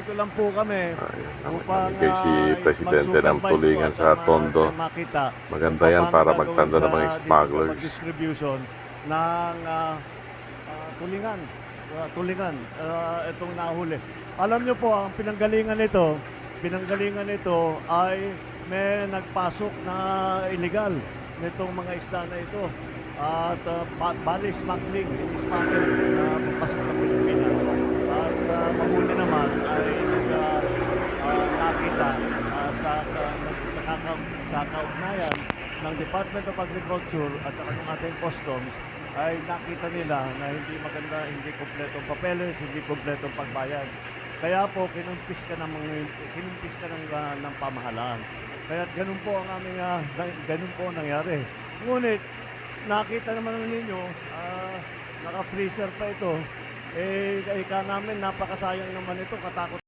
nandito lang po kami upang Namigay si Presidente ng mag-supervise tulingan po sa at Tondo. makita Maganda yan paano para gagawin magtanda ng mga dito smugglers. sa pag-distribution ng tulingan. Itong nahuli. Alam nyo po, ang pinanggalingan nito ay may nagpasok na illegal nitong mga isda na ito. At bali smuggling, in-smuggle na papasok ng Pilipinas. At mabuti naman ay nakita sa kaugnayan ng Department of Agriculture at saka ng ating customs ay nakita nila na hindi maganda, hindi kompletong papeles, hindi kompletong pagbayad. Kaya po kinumpis ka ng pamahalaan. Kaya ganun po ang aming ganun po ang nangyari. Ngunit nakita naman ninyo, naka-freezer pa ito. Ika namin napakasayang naman ito, katakot